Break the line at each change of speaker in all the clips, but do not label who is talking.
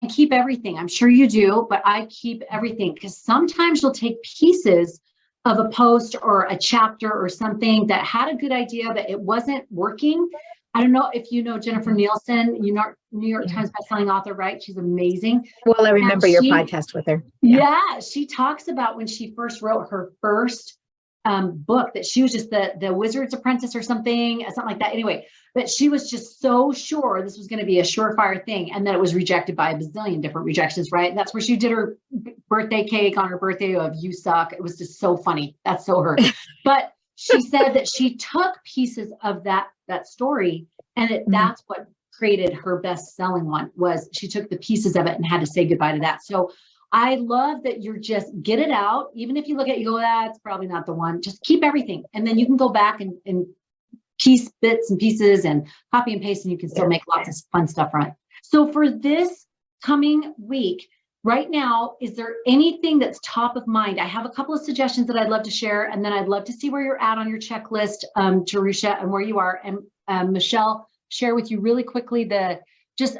keep everything. I'm sure you do, but I keep everything because sometimes you'll take pieces of a post or a chapter or something that had a good idea, but it wasn't working. I don't know if you know Jennifer Nielsen, New York Times bestselling author, right? She's amazing.
Well, I remember your podcast with her.
Yeah, she talks about when she first wrote her first book that she was just the Wizard's Apprentice or something like that. Anyway, but she was just so sure this was going to be a surefire thing, and then it was rejected by a bazillion different rejections, right? And that's where she did her birthday cake on her birthday of "You Suck." It was just so funny. That's so her. But she said that she took pieces of that story, and that's what created her best-selling one. Was she took the pieces of it and had to say goodbye to that. So I love that you're just get it out. Even if you look at it, you go, that's probably not the one. Just keep everything. And then you can go back and piece bits and pieces and copy and paste, and you can still make lots of fun stuff from it. So for this coming week, right now, is there anything that's top of mind? I have a couple of suggestions that I'd love to share, and then I'd love to see where you're at on your checklist, Jerusha, and where you are. And Michelle, share with you really quickly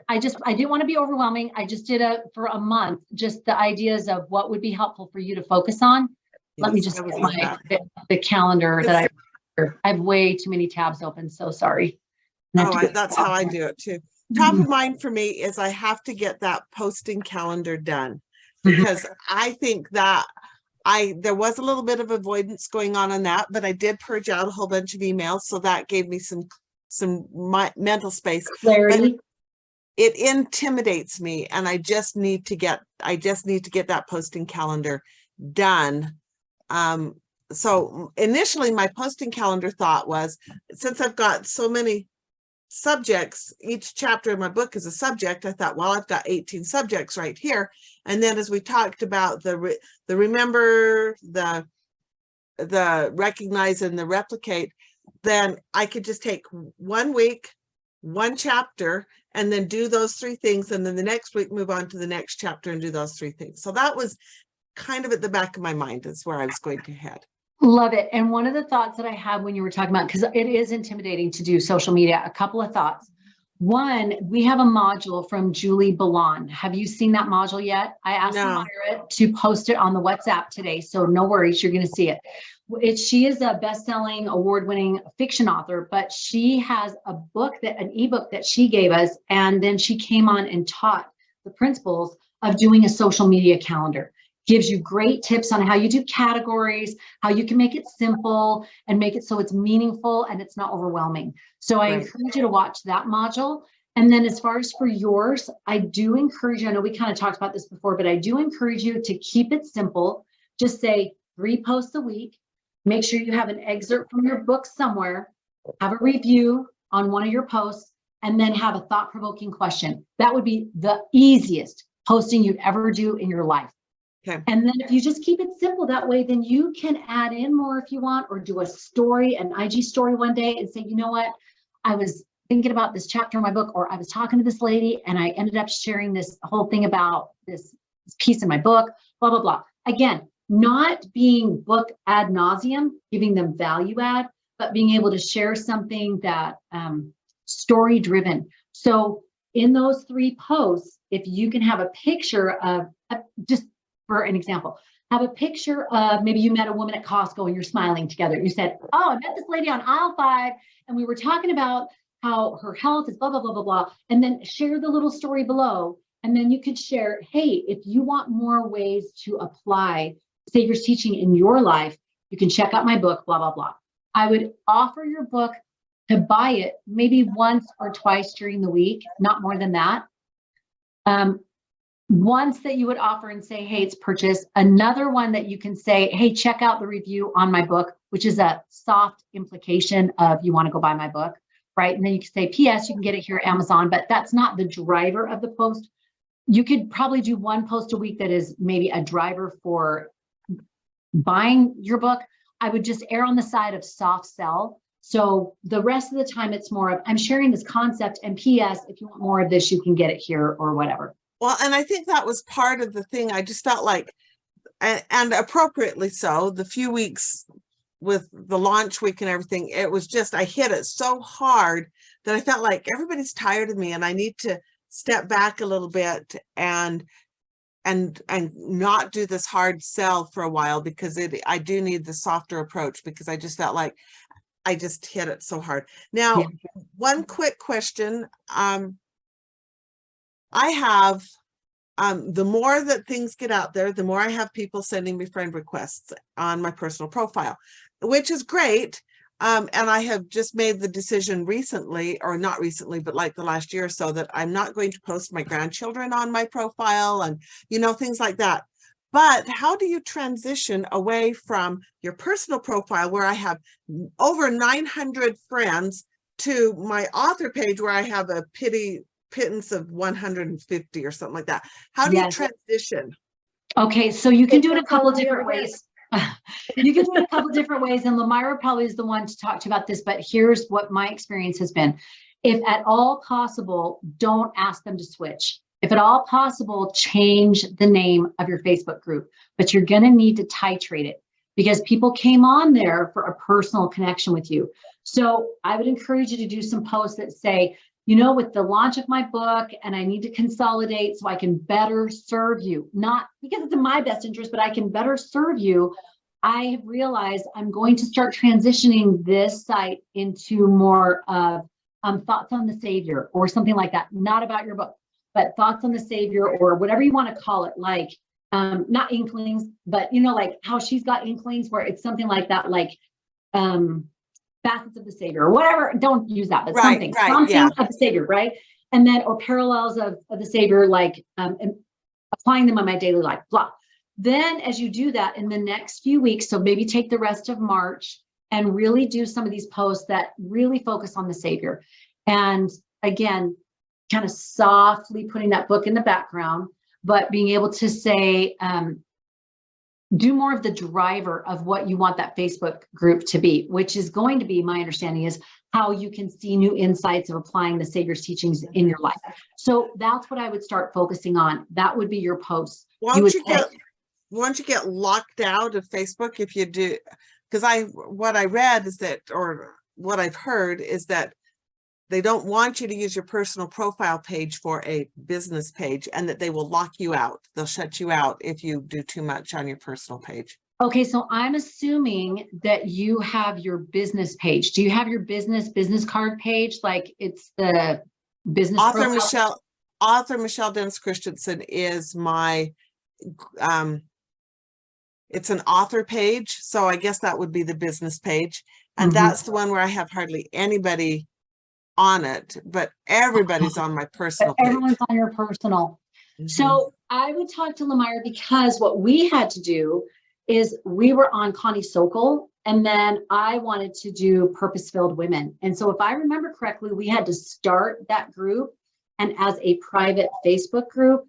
I didn't want to be overwhelming. I just did for a month, just the ideas of what would be helpful for you to focus on. Let me just get the calendar that I have way too many tabs open. So sorry.
That's how I do it too. Top of mind for me is I have to get that posting calendar done, because I think that there was a little bit of avoidance going on that, but I did purge out a whole bunch of emails. So that gave me some mental space.
Clarity.
But it intimidates me, and I just need to get that posting calendar done. So initially my posting calendar thought was, since I've got so many subjects, each chapter in my book is a subject, I thought, well, I've got 18 subjects right here. And then as we talked about the remember, the recognize, and the replicate, then I could just take 1 week, 1 chapter, and then do those 3 things, and then the next week move on to the next chapter and do those 3 things. So that was kind of at the back of my mind, is where I was going to head.
Love it. And one of the thoughts that I had when you were talking about, because it is intimidating to do social media, a couple of thoughts. One, we have a module from Julie Ballon. Have you seen that module yet? I asked Myra to post it on the WhatsApp today, so no worries, you're going to see it. She is a best-selling, award-winning fiction author, but she has an ebook that she gave us, and then she came on and taught the principles of doing a social media calendar. Gives you great tips on how you do categories, how you can make it simple and make it so it's meaningful and it's not overwhelming. So I encourage you to watch that module. And then as far as for yours, I do encourage you, I know we kind of talked about this before, but I do encourage you to keep it simple. Just say 3 posts a week. Make sure you have an excerpt from your book somewhere, have a review on one of your posts, and then have a thought-provoking question. That would be the easiest posting you'd ever do in your life.
Okay.
And then if you just keep it simple that way, then you can add in more if you want, or do a story, an IG story one day and say, you know what, I was thinking about this chapter in my book, or I was talking to this lady and I ended up sharing this whole thing about this piece in my book, blah, blah, blah. Again, not being book ad nauseum, giving them value add, but being able to share something that story driven. So in those 3 posts, if you can have a picture of just for an example, have a picture of maybe you met a woman at Costco and you're smiling together. You said, oh, I met this lady on aisle 5 and we were talking about how her health is blah, blah, blah, blah, blah. And then share the little story below. And then you could share, hey, if you want more ways to apply Savior's teaching in your life, you can check out my book, blah, blah, blah. I would offer your book to buy it maybe once or twice during the week, not more than that. Once that you would offer and say, hey, it's purchased. Another one that you can say, hey, check out the review on my book, which is a soft implication of you want to go buy my book, right? And then you can say, P.S., you can get it here at Amazon, but that's not the driver of the post. You could probably do 1 post a week that is maybe a driver for buying your book. I would just err on the side of soft sell. So the rest of the time, it's more of, I'm sharing this concept, and P.S., if you want more of this, you can get it here or whatever.
Well, and I think that was part of the thing. I just felt like, and appropriately so, the few weeks with the launch week and everything, it was just, I hit it so hard that I felt like everybody's tired of me and I need to step back a little bit and not do this hard sell for a while, because I do need the softer approach, because I just felt like I just hit it so hard. Now,
Yeah.
one quick question. I have, the more that things get out there, the more I have people sending me friend requests on my personal profile, which is great. And I have just made the decision recently, or not recently, but like the last year or so, that I'm not going to post my grandchildren on my profile and, things like that. But how do you transition away from your personal profile, where I have over 900 friends, to my author page, where I have a pittance of 150 or something like that? How do you
Yes.
transition?
Okay, so you can
It's
do it a couple
totally
different
okay.
ways. You can do it a couple different ways, and Lamira probably is the one to talk to you about this, but here's what my experience has been. If at all possible, don't ask them to switch. If at all possible, change the name of your Facebook group, but you're going to need to titrate it, because people came on there for a personal connection with you. So I would encourage you to do some posts that say, with the launch of my book, and I need to consolidate so I can better serve you, not because it's in my best interest, but I can better serve you. I have realized I'm going to start transitioning this site into more of thoughts on the Savior, or something like that. Not about your book, but thoughts on the Savior, or whatever you want to call it, like not inklings, but like how she's got inklings, where it's something like that, like facets of the Savior, or whatever. Don't use that, but something
Yeah.
of the Savior, right? And then, or parallels of the Savior, like applying them on my daily life, blah. Then as you do that in the next few weeks, so maybe take the rest of March and really do some of these posts that really focus on the Savior. And again, kind of softly putting that book in the background, but being able to say, do more of the driver of what you want that Facebook group to be, which is going to be, my understanding is, how you can see new insights of applying the Savior's teachings in your life. So that's what I would start focusing on. That would be your posts.
Won't you get locked out of Facebook if you do? Because what I read is that, or what I've heard is that they don't want you to use your personal profile page for a business page, and that they will lock you out. They'll shut you out if you do too much on your personal page.
Okay, so I'm assuming that you have your business page. Do you have your business card page? Like it's the business
Author Michelle Dennis Christensen is my, it's an author page. So I guess that would be the business page. And that's the one where I have hardly anybody on it, but everybody's on my personal page.
Everyone's on your personal. So I would talk to Lamira, because what we had to do is we were on Connie Sokol, and then I wanted to do Purpose-Filled Women. And so if I remember correctly, we had to start that group and as a private Facebook group.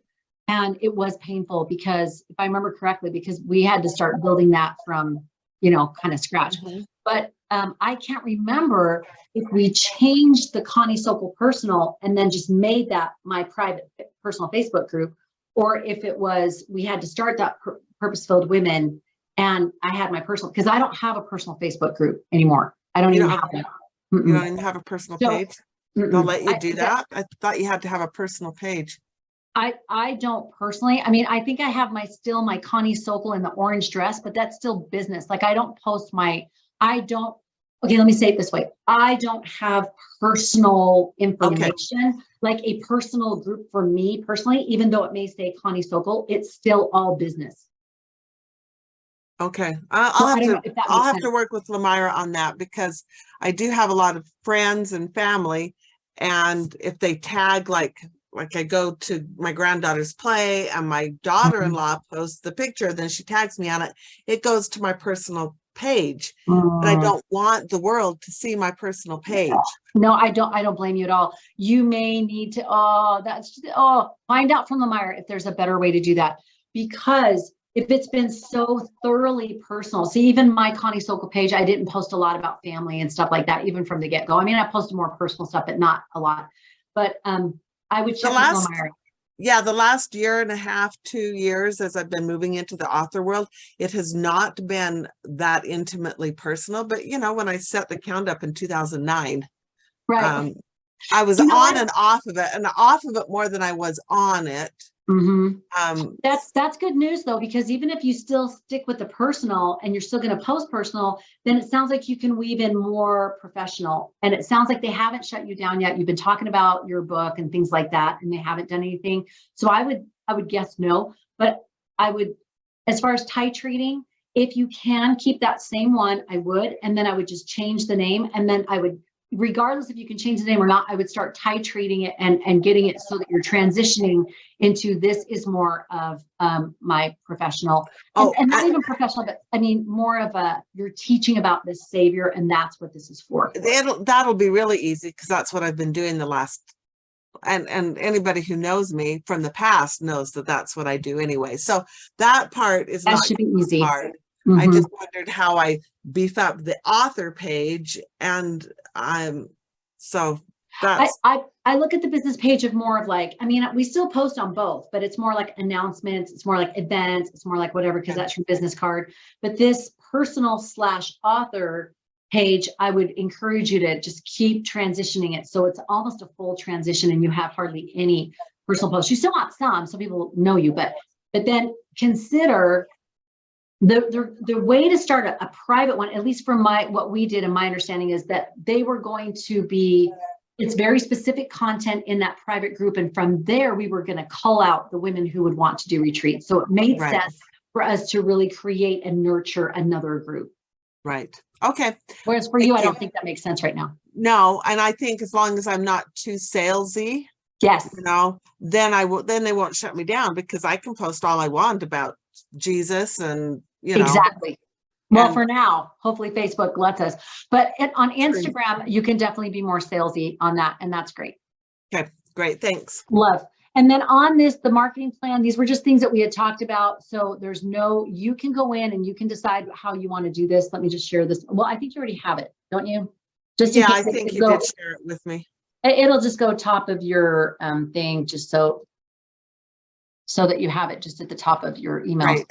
And it was painful, because if I remember correctly, because we had to start building that from, kind of scratch. But I can't remember if we changed the Connie Sokol personal and then just made that my private personal Facebook group, or if it was, we had to start that Purpose-Filled Women, and I had my personal, because I don't have a personal Facebook group anymore. I don't even have that.
You don't even have a personal page? They'll let you do that? I thought you had to have a personal page.
I don't personally. I mean, I think I have my Connie Sokol in the orange dress, but that's still business. Like I don't post okay, let me say it this way. I don't have personal information, like a personal group for me personally, even though it may say Connie Sokol, it's still all business.
Okay. I'll have to work with Lamira on that, because I do have a lot of friends and family. And if they tag, like I go to my granddaughter's play and my daughter-in-law posts the picture, then she tags me on it. It goes to my personal page, but I don't want the world to see my personal page.
No, I don't blame you at all. You may need to, find out from Lamira if there's a better way to do that, because if it's been so thoroughly personal, see, even my Connie Sokol page, I didn't post a lot about family and stuff like that, even from the get-go. I mean, I posted more personal stuff, but not a lot. But I would check with Lamira.
Yeah, the last year and a half, 2 years, as I've been moving into the author world, it has not been that intimately personal. But when I set the account up in 2009,
right,
I was
You know
on
what?
and off of it, and off of it more than I was on it.
Mhm.
Um,
That's good news though, because even if you still stick with the personal and you're still going to post personal, then it sounds like you can weave in more professional. And it sounds like they haven't shut you down yet. You've been talking about your book and things like that, and they haven't done anything. So I would guess no, but I would, as far as titrating, if you can keep that same one, I would, and then I would just change the name, and then I would, regardless if you can change the name or not, I would start titrating it and getting it so that you're transitioning into this is more of my professional,
oh,
and not even professional, but I mean more of a, you're teaching about this savior, and that's what this is for.
that'll be really easy because that's what I've been doing the last, and anybody who knows me from the past knows that that's what I do anyway. So that part is
That
not
should be easy.
hard. I
Mhm.
just wondered how I beef up the author page, and so that's
I look at the business page of more of like, I mean, we still post on both, but it's more like announcements, it's more like events, it's more like whatever, because
Okay.
that's your business card. But this personal / author page, I would encourage you to just keep transitioning it. So it's almost a full transition and you have hardly any personal posts. You still have some people know you, but then consider the way to start a private one, at least from what we did and my understanding, is that they were going to be, it's very specific content in that private group, and from there we were going to call out the women who would want to do retreats. So it made
right.
sense for us to really create and nurture another group.
Right. Okay.
Whereas for
Thank
you, I
you.
don't think that makes sense right now.
No, and I think as long as I'm not too salesy,
Yes,
then then they won't shut me down because I can post all I want about Jesus and,
exactly. Well,
and-
for now, hopefully Facebook lets us, but on Instagram, you can definitely be more salesy on that, and that's great.
Okay, great. Thanks.
Love. And then on this, the marketing plan, these were just things that we had talked about. So you can go in and you can decide how you want to do this. Let me just share this. Well, I think you already have it, don't you? Just in
Yeah, I
case
think you did share it with me.
It'll just go top of your thing, just so that you have it just at the top of your emails.
Right.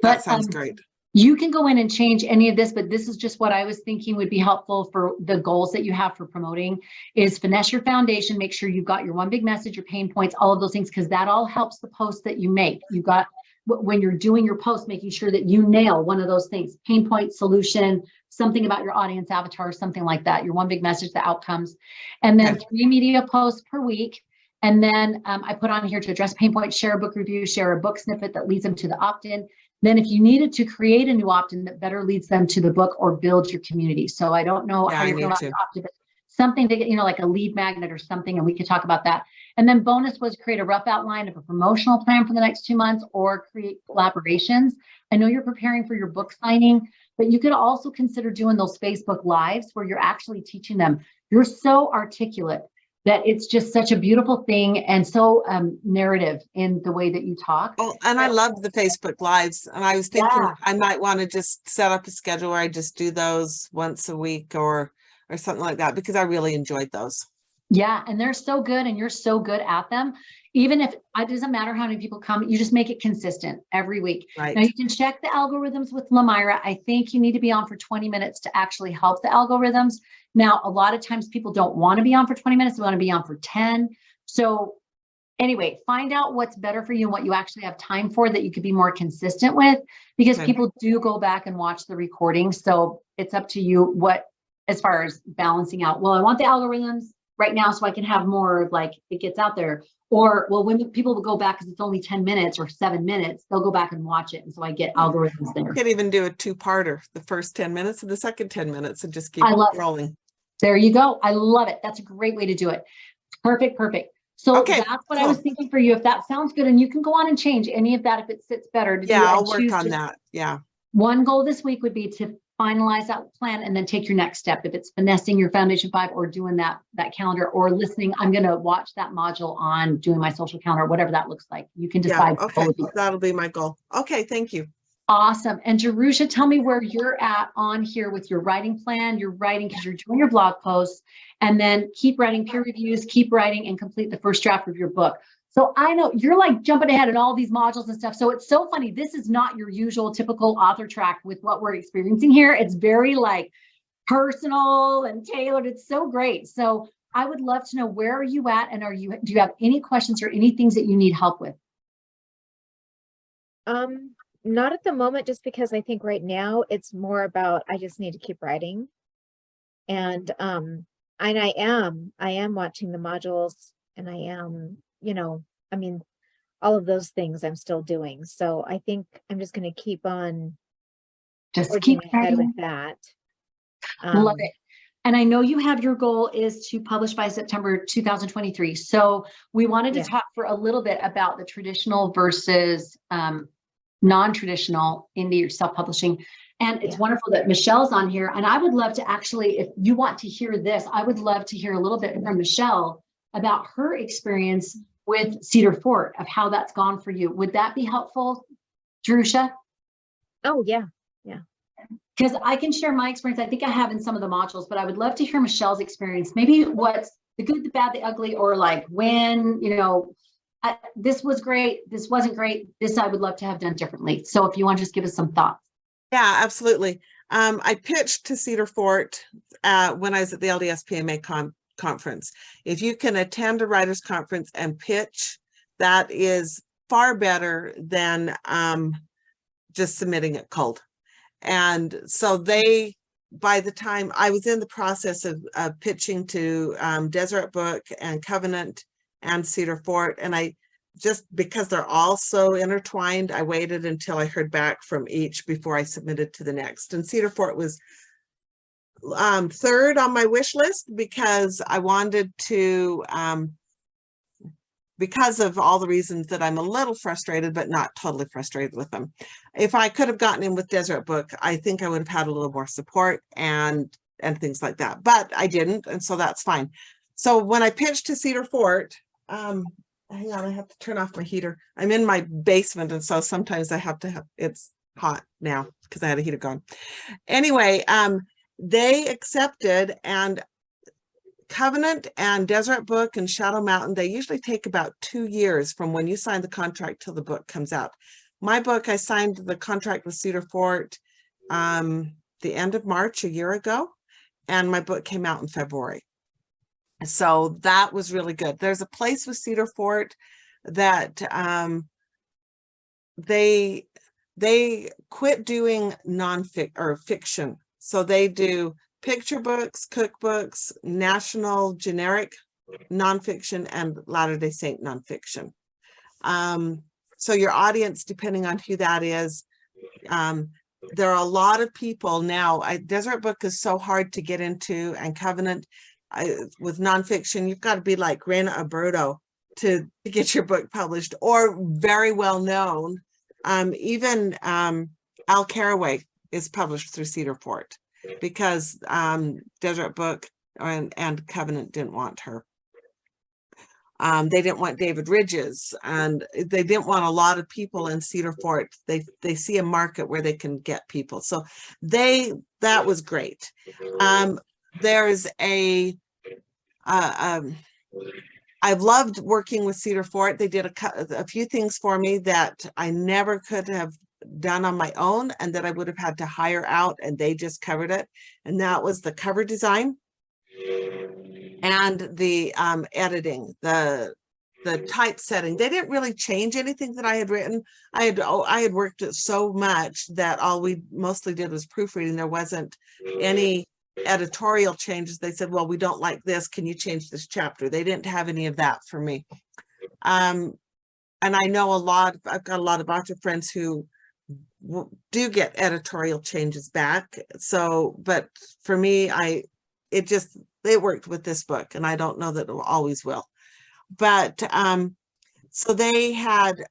That sounds great.
You can go in and change any of this, but this is just what I was thinking would be helpful for the goals that you have for promoting is finesse your foundation. Make sure you've got your one big message, your pain points, all of those things, because that all helps the post that you make. You got, when you're doing your post, making sure that you nail one of those things, pain point, solution, something about your audience avatar, something like that, your one big message, the outcomes, and then 3 media posts per week. And then I put on here to address pain points, share a book review, share a book snippet that leads them to the opt-in. Then if you needed to create a new opt-in that better leads them to the book or build your community. So I don't know how you're going to opt-in, but something to get, like a lead magnet or something, and we could talk about that. And then bonus was create a rough outline of a promotional plan for the next 2 months or create collaborations. I know you're preparing for your book signing, but you could also consider doing those Facebook Lives where you're actually teaching them. You're so articulate that it's just such a beautiful thing and so narrative in the way that you talk.
Oh, and I love the Facebook Lives. And I was thinking I might want to just set up a schedule where I just do those once a week or something like that, because I really enjoyed those.
Yeah, and they're so good and you're so good at them. Even if it doesn't matter how many people come, you just make it consistent every week.
Right.
Now you can check the algorithms with Lamira. I think you need to be on for 20 minutes to actually help the algorithms. Now, a lot of times people don't want to be on for 20 minutes. They want to be on for 10. So anyway, find out what's better for you and what you actually have time for that you could be more consistent with, because people do go back and watch the recording. So it's up to you as far as balancing out. Well, I want the algorithms right now so I can have more like it gets out there. Or, well, when people will go back because it's only 10 minutes or 7 minutes, they'll go back and watch it. And so I get algorithms there.
You could even do a 2-parter, the first 10 minutes and the second 10 minutes, and just keep rolling.
There you go. I love it. That's a great way to do it. Perfect. So that's what I was thinking for you. If that sounds good, and you can go on and change any of that if it sits better.
I'll work on that. Yeah.
One goal this week would be to finalize that plan and then take your next step. If it's finessing your Foundation 5 or doing that calendar or listening, I'm going to watch that module on doing my social calendar, whatever that looks like. You can decide.
Yeah, okay. That'll be my goal. Okay. Thank you.
Awesome. And Jerusha, tell me where you're at on here with your writing plan. You're writing because you're doing your blog posts, and then keep writing peer reviews, keep writing and complete the first draft of your book. So I know you're like jumping ahead in all these modules and stuff. So it's so funny. This is not your usual typical author track with what we're experiencing here. It's very like personal and tailored. It's so great. So I would love to know, where are you at? And do you have any questions or any things that you need help with?
Not at the moment, just because I think right now it's more about, I just need to keep writing. And I am watching the modules, and I am, I mean, all of those things I'm still doing. So I think I'm just going to keep on
Just
forging
keep
ahead
writing.
with that.
Love it. And I know you have, your goal is to publish by September 2023. So we wanted to
Yeah.
talk for a little bit about the traditional versus non-traditional indie or self-publishing. And it's
Yeah.
wonderful that Michelle's on here. And I would love to actually, if you want to hear this, I would love to hear a little bit from Michelle about her experience with Cedar Fort, of how that's gone for you. Would that be helpful, Jerusha?
Oh, yeah.
Because I can share my experience. I think I have in some of the modules, but I would love to hear Michelle's experience. Maybe what's the good, the bad, the ugly, or like when, this was great, this wasn't great, this I would love to have done differently. So if you want to just give us some thoughts.
Yeah, absolutely. I pitched to Cedar Fort when I was at the LDS PMA conference. If you can attend a writers conference and pitch, that is far better than just submitting it cold. And so by the time I was in the process of pitching to Deseret Book and Covenant and Cedar Fort, and I just, because they're all so intertwined, I waited until I heard back from each before I submitted to the next. And Cedar Fort was third on my wish list, because I wanted to, because of all the reasons that I'm a little frustrated, but not totally frustrated with them. If I could have gotten in with Deseret Book, I think I would have had a little more support and things like that, but I didn't. And so that's fine. So when I pitched to Cedar Fort, hang on, I have to turn off my heater. I'm in my basement, and so sometimes I have to have, it's hot now because I had a heater going. Anyway, they accepted, and Covenant and Deseret Book and Shadow Mountain, they usually take about 2 years from when you sign the contract till the book comes out. My book, I signed the contract with Cedar Fort the end of March a year ago, and my book came out in February. So that was really good. There's a place with Cedar Fort that they quit doing fiction. So they do picture books, cookbooks, national generic nonfiction, and Latter-day Saint nonfiction. So your audience, depending on who that is, there are a lot of people now. Deseret Book is so hard to get into, and Covenant, with nonfiction, you've got to be like Rena Aburto to get your book published, or very well known. Even Al Caraway is published through Cedar Fort, because Deseret Book and Covenant didn't want her. They didn't want David Ridges, and they didn't want a lot of people in Cedar Fort. They see a market where they can get people. So that was great. There's I've loved working with Cedar Fort. They did a few things for me that I never could have done on my own, and that I would have had to hire out, and they just covered it. And that was the cover design and the editing, the typesetting. They didn't really change anything that I had written. I had worked it so much that all we mostly did was proofreading. There wasn't any editorial changes. They said, well, we don't like this, can you change this chapter? They didn't have any of that for me. And I know I've got a lot of author friends who do get editorial changes back. So, but for me, it worked with this book, and I don't know that it always will. But so they had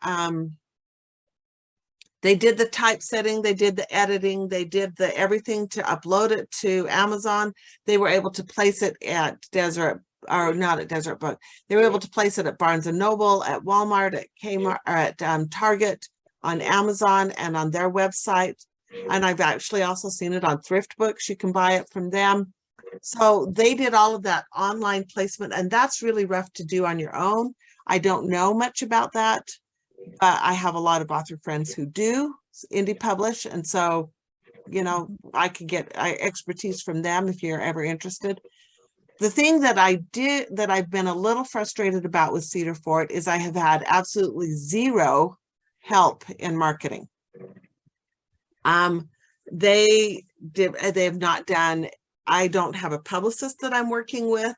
they did the typesetting, they did the editing, they did the everything to upload it to Amazon. They were able to place it at Deseret, or not at Deseret Book. They were able to place it at Barnes and Noble, at Walmart, at Kmart, or at Target, on Amazon, and on their website. And I've actually also seen it on Thrift Books. You can buy it from them. So they did all of that online placement, and that's really rough to do on your own. I don't know much about that, but I have a lot of author friends who do indie publish. And so, I could get expertise from them if you're ever interested. The thing that I've been a little frustrated about with Cedar Fort is I have had absolutely zero help in marketing. They have not done, I don't have a publicist that I'm working with.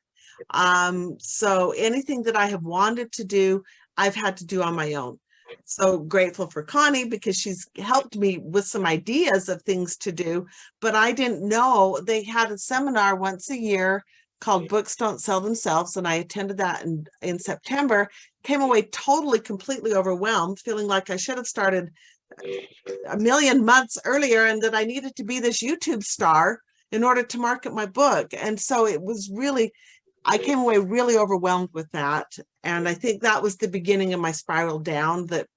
So anything that I have wanted to do, I've had to do on my own. So grateful for Connie because she's helped me with some ideas of things to do, but I didn't know they had a seminar once a year called Books Don't Sell Themselves. And I attended that in September, came away totally, completely overwhelmed, feeling like I should have started a million months earlier and that I needed to be this YouTube star in order to market my book. And so it was really, I came away really overwhelmed with that. And I think that was the beginning of my spiral down that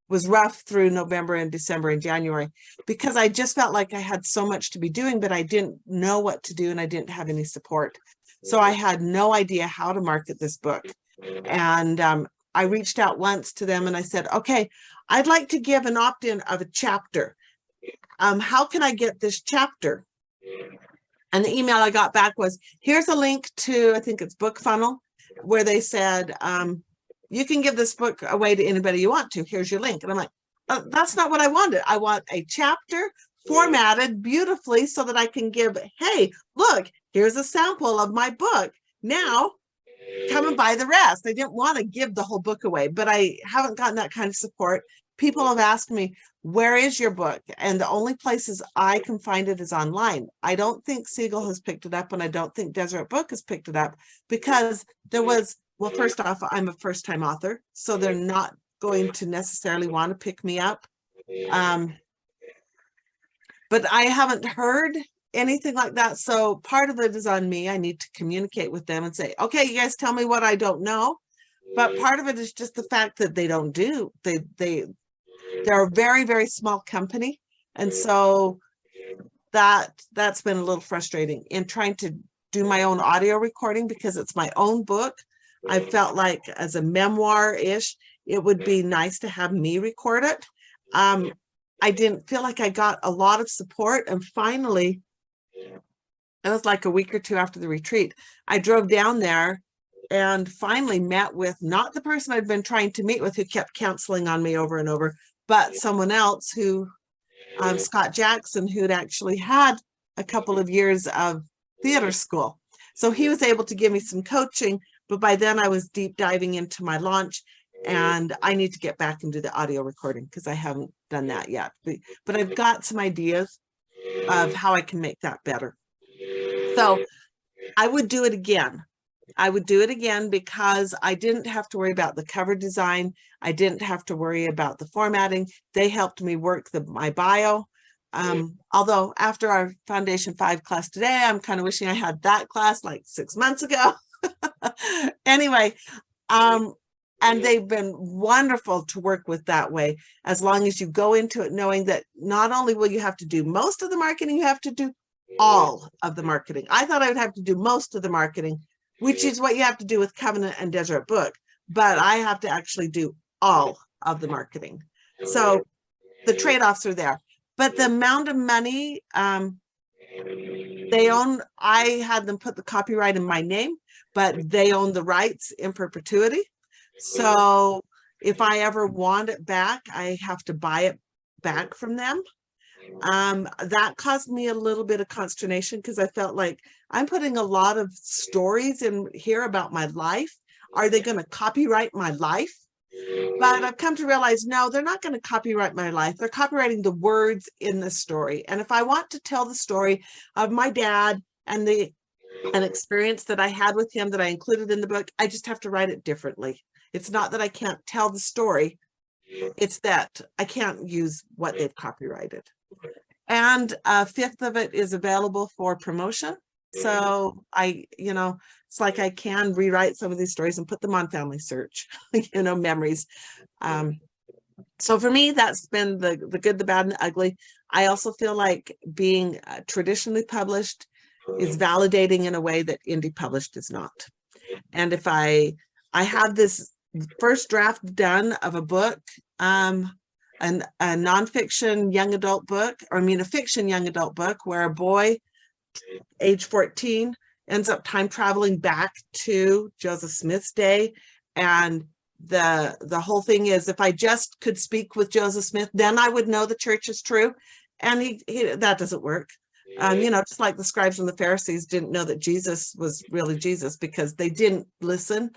was rough through November and December and January, because I just felt like I had so much to be doing, but I didn't know what to do and I didn't have any support. So I had no idea how to market this book. And I reached out once to them and I said, okay, I'd like to give an opt-in of a chapter. How can I get this chapter? And the email I got back was, here's a link to, I think it's BookFunnel, where they said, you can give this book away to anybody you want to. Here's your link. And I'm like, that's not what I wanted. I want a chapter formatted beautifully so that I can give, hey, look, here's a sample of my book. Now, come and buy the rest. I didn't want to give the whole book away, but I haven't gotten that kind of support. People have asked me, where is your book? And the only places I can find it is online. I don't think Seagull has picked it up, and I don't think Deseret Book has picked it up because there was, well, first off, I'm a first-time author, so they're not going to necessarily want to pick me up. But I haven't heard anything like that. So part of it is on me. I need to communicate with them and say, okay, you guys tell me what I don't know. But part of it is just the fact that they don't do, they're a very, very small company. And so that's been a little frustrating in trying to do my own audio recording because it's my own book. I felt like as a memoir-ish, it would be nice to have me record it. I didn't feel like I got a lot of support. And finally, it was like a week or two after the retreat, I drove down there and finally met with not the person I'd been trying to meet with who kept counseling on me over and over, but someone else who, Scott Jackson, who'd actually had a couple of years of theater school. So he was able to give me some coaching, but by then I was deep diving into my launch and I need to get back and do the audio recording because I haven't done that yet. But I've got some ideas of how I can make that better. So I would do it again. I would do it again because I didn't have to worry about the cover design. I didn't have to worry about the formatting. They helped me work my bio. Although after our Foundation 5 class today, I'm kind of wishing I had that class like 6 months ago. Anyway, and they've been wonderful to work with that way, as long as you go into it knowing that not only will you have to do most of the marketing, you have to do all of the marketing. I thought I would have to do most of the marketing, which is what you have to do with Covenant and Deseret Book, but I have to actually do all of the marketing. So the trade-offs are there, but the amount of money they own, I had them put the copyright in my name, but they own the rights in perpetuity. So if I ever want it back, I have to buy it back from them. That caused me a little bit of consternation because I felt like I'm putting a lot of stories in here about my life. Are they going to copyright my life? But I've come to realize, no, they're not going to copyright my life. They're copyrighting the words in the story. And if I want to tell the story of my dad and an experience that I had with him that I included in the book, I just have to write it differently. It's not that I can't tell the story. It's that I can't use what they've copyrighted. And a fifth of it is available for promotion. So it's like I can rewrite some of these stories and put them on Family Search, memories. So for me, that's been the good, the bad, and the ugly. I also feel like being traditionally published is validating in a way that indie published is not. And if I have this first draft done of a book, a nonfiction young adult book, a fiction young adult book where a boy age 14 ends up time traveling back to Joseph Smith's day. And the whole thing is, if I just could speak with Joseph Smith, then I would know the church is true. And he that doesn't work. Just like the scribes and the Pharisees didn't know that Jesus was really Jesus because they didn't listen.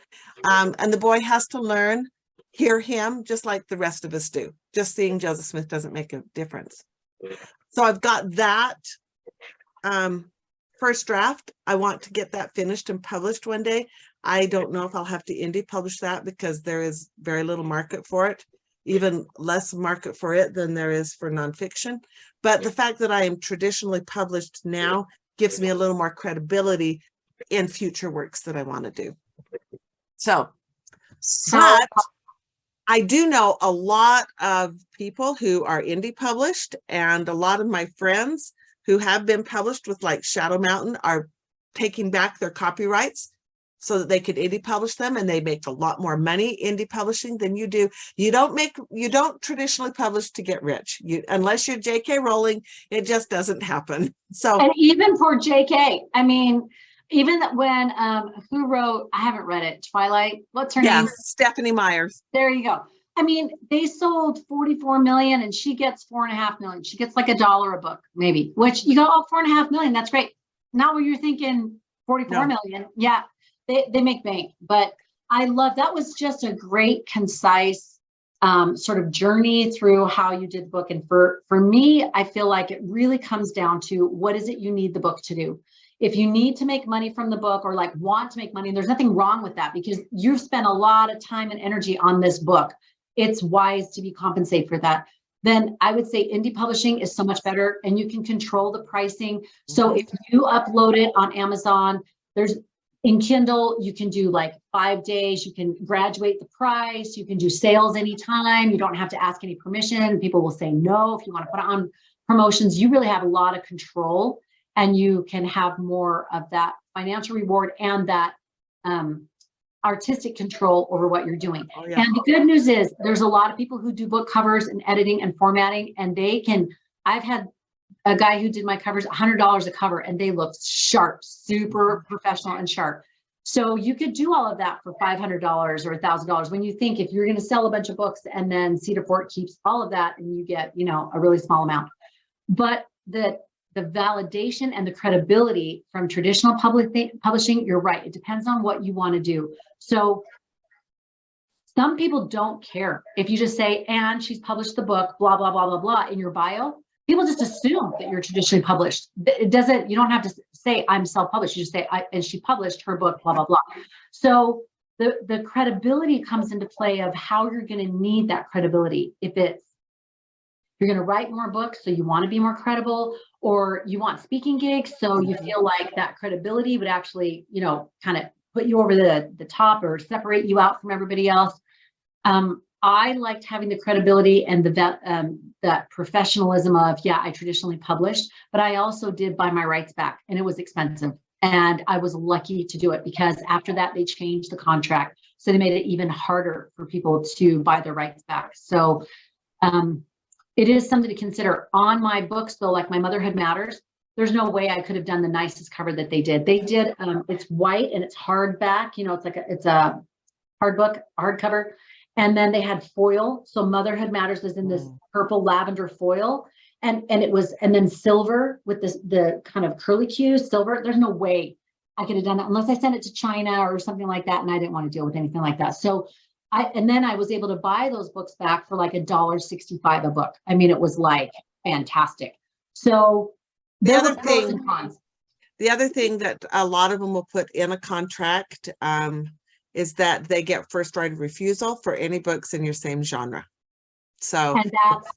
And the boy has to learn, hear him, just like the rest of us do. Just seeing Joseph Smith doesn't make a difference. So I've got that first draft. I want to get that finished and published one day. I don't know if I'll have to indie publish that because there is very little market for it, even less market for it than there is for nonfiction. But the fact that I am traditionally published now gives me a little more credibility in future works that I want to do. So but I do know a lot of people who are indie published, and a lot of my friends who have been published with like Shadow Mountain are taking back their copyrights so that they could indie publish them, and they make a lot more money indie publishing than you do. You don't traditionally publish to get rich. Unless you're J.K. Rowling, it just doesn't happen. So,
and even for J.K., I mean, even when who wrote, I haven't read it, Twilight, what's her name?
Stephanie Myers.
There you go. I mean, they sold 44 million and she gets 4.5 million. She gets like $1 a book, maybe, which you go, oh, 4.5 million, that's great. Not when you're thinking 44 million. Yeah, they make bank. But I love, that was just a great, concise sort of journey through how you did the book. And for me, I feel like it really comes down to what is it you need the book to do? If you need to make money from the book or like want to make money, and there's nothing wrong with that because you've spent a lot of time and energy on this book, it's wise to be compensated for that. Then I would say indie publishing is so much better and you can control the pricing. So if you upload it on Amazon, in Kindle, you can do like 5 days, you can graduate the price, you can do sales anytime, you don't have to ask any permission. People will say no if you want to put it on promotions. You really have a lot of control and you can have more of that financial reward and that artistic control over what you're doing. Oh, yeah. And the good news is there's a lot of people who do book covers and editing and formatting, and I've had a guy who did my covers $100 a cover and they look sharp, super professional and sharp. So you could do all of that for $500 or $1,000 when you think if you're going to sell a bunch of books and then Cedar Fort keeps all of that and you get, a really small amount. But the validation and the credibility from traditional publishing, you're right. It depends on what you want to do. So some people don't care if you just say, and she's published the book, blah, blah, blah, blah, blah in your bio. People just assume that you're traditionally published. You don't have to say I'm self-published. You just say, and she published her book, blah, blah, blah. So the credibility comes into play of how you're going to need that credibility. If you're going to write more books, so you want to be more credible, or you want speaking gigs, so you feel like that credibility would actually, kind of put you over the top or separate you out from everybody else. I liked having the credibility and that professionalism of, I traditionally published, but I also did buy my rights back, and it was expensive. And I was lucky to do it because after that, they changed the contract. So they made it even harder for people to buy their rights back. So it is something to consider. On my books, though, like my Motherhood Matters, there's no way I could have done the nicest cover that they did. They did, it's white and it's hardback, it's a hardcover. And then they had foil. So Motherhood Matters was in this purple lavender foil. And then silver with the kind of curlicue silver. There's no way I could have done that unless I sent it to China or something like that. And I didn't want to deal with anything like that. So then I was able to buy those books back for like $1.65 a book. I mean, it was like fantastic. So the
other thing that a lot of them will put in a contract is that they get first right of refusal for any books in your same genre. So, and
that's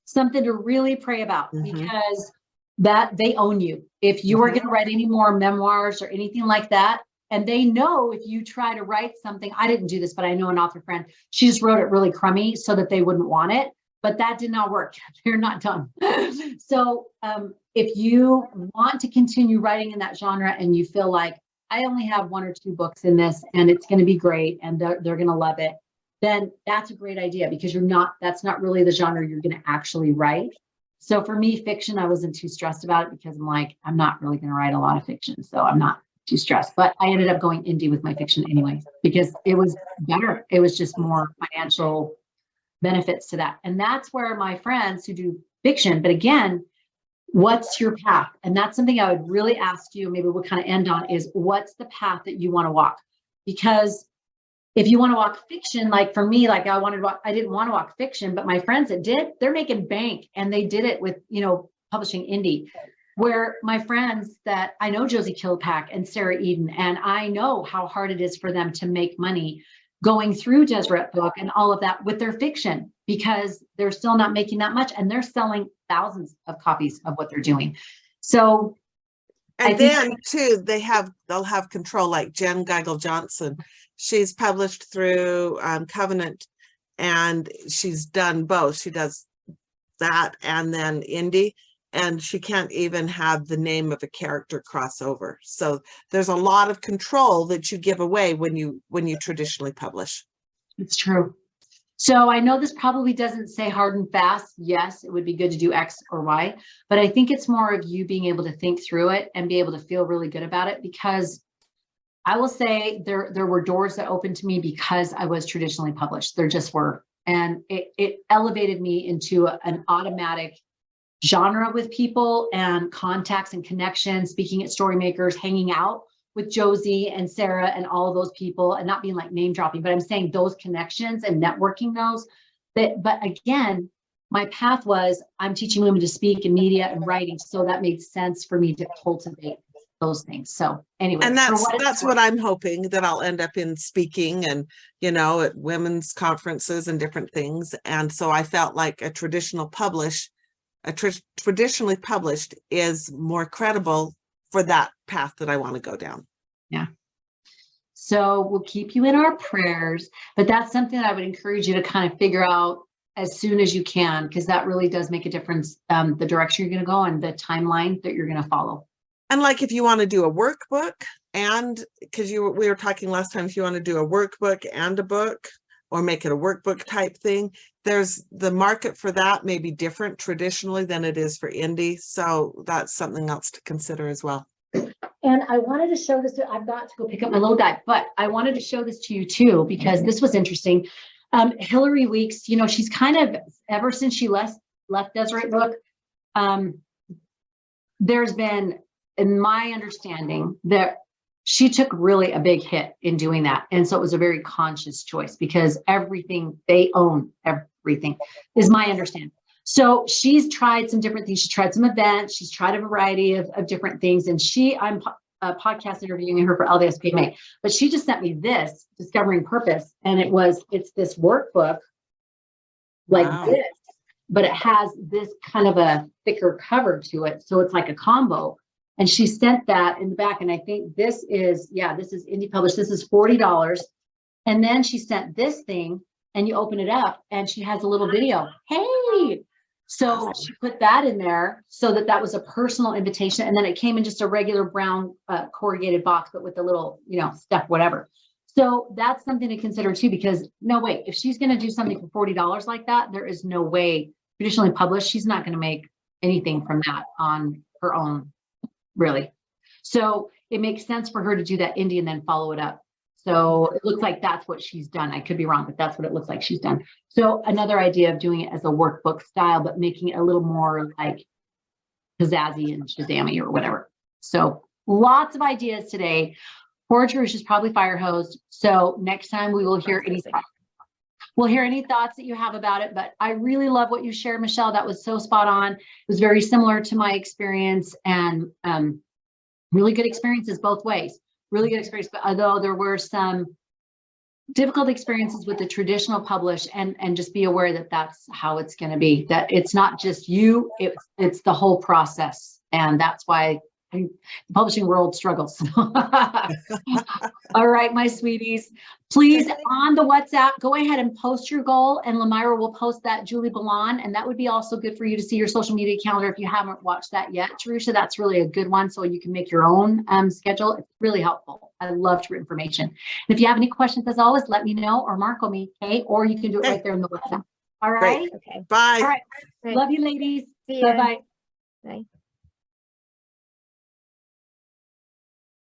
something to really pray about because that they own you. If you are going to write any more memoirs or anything like that, and they know if you try to write something, I didn't do this, but I know an author friend, she just wrote it really crummy so that they wouldn't want it, but that did not work. You're not done. So if you want to continue writing in that genre and you feel like I only have 1 or 2 books in this and it's going to be great and they're going to love it, then that's a great idea because that's not really the genre you're going to actually write. So for me, fiction, I wasn't too stressed about it because I'm like, I'm not really going to write a lot of fiction. So I'm not too stressed. But I ended up going indie with my fiction anyway, because it was better. It was just more financial benefits to that. And that's where my friends who do fiction, but again, what's your path? And that's something I would really ask you, maybe we'll kind of end on, is what's the path that you want to walk? Because if you want to walk fiction, like for me, like I didn't want to walk fiction, but my friends that did, they're making bank, and they did it with, publishing indie. Where my friends that I know, Josie Kilpack and Sarah Eden, and I know how hard it is for them to make money going through Deseret Book and all of that with their fiction, because they're still not making that much, and they're selling thousands of copies of what they're doing. So,
and then too, they'll have control, like Jen Geigel Johnson. She's published through Covenant, and she's done both. She does that and then indie, and she can't even have the name of a character crossover. So there's a lot of control that you give away when you traditionally publish.
It's true. So I know this probably doesn't say hard and fast. Yes, it would be good to do X or Y, but I think it's more of you being able to think through it and be able to feel really good about it, because I will say there were doors that opened to me because I was traditionally published. There just were. And it elevated me into an automatic genre with people and contacts and connections, speaking at Storymakers, hanging out with Josie and Sarah and all of those people, and not being like name dropping, but I'm saying those connections and networking those. But again, my path was I'm teaching women to speak in media and writing. So that made sense for me to cultivate those things. So anyway,
and that's what I'm hoping, that I'll end up in speaking and, at women's conferences and different things. And so I felt like traditionally published is more credible for that path that I want to go down.
Yeah. So we'll keep you in our prayers, but that's something that I would encourage you to kind of figure out as soon as you can, because that really does make a difference, the direction you're going to go and the timeline that you're going to follow.
And like if you want to do a workbook, and because we were talking last time, if you want to do a workbook and a book, or make it a workbook type thing, there's the market for that may be different traditionally than it is for indie. So that's something else to consider as well.
And I wanted to show this, I've got to go pick up my little guy, but I wanted to show this to you too, because this was interesting. Hillary Weeks, she's kind of, ever since she left Deseret Book, there's been, in my understanding, that she took really a big hit in doing that. And so it was a very conscious choice, because everything they own, everything is my understanding. So she's tried some different things. She tried some events. She's tried a variety of different things. And I'm podcast interviewing her for LDS PMA, but she just sent me this Discovering Purpose. And it's this workbook like this, but it has this kind of a thicker cover to it. So it's like a combo. And she sent that in the back. And I think this is indie published. This is $40. And then she sent this thing, and you open it up and she has a little video. Hey, so she put that in there so that was a personal invitation. And then it came in just a regular brown corrugated box, but with a little, stuff, whatever. So that's something to consider too, because no way, if she's going to do something for $40 like that, there is no way traditionally published, she's not going to make anything from that on her own, really. So it makes sense for her to do that indie and then follow it up. So it looks like that's what she's done. I could be wrong, but that's what it looks like she's done. So another idea of doing it as a workbook style, but making it a little more like pizzazzy and Shazammy or whatever. So lots of ideas today. Poor Tarush is probably fire hosed. So next time we will hear any thoughts. We'll hear any thoughts that you have about it. But I really love what you shared, Michelle. That was so spot on. It was very similar to my experience, and really good experiences both ways. Really good experience, but although there were some difficult experiences with the traditional publish, and just be aware that that's how it's going to be, that it's not just you, it's the whole process. And that's why the publishing world struggles. All right, my sweeties, please on the WhatsApp, go ahead and post your goal, and Lamira will post that, Julie Balan, and that would be also good for you to see your social media calendar if you haven't watched that yet. Terusha, that's really a good one, so you can make your own schedule. It's really helpful. I love your information. And if you have any questions, as always, let me know or Marco me, okay? Or you can do it right there in the WhatsApp. All right.
Great. Okay. Bye.
All right. Love you, ladies.
See ya.
Bye-bye.
Bye.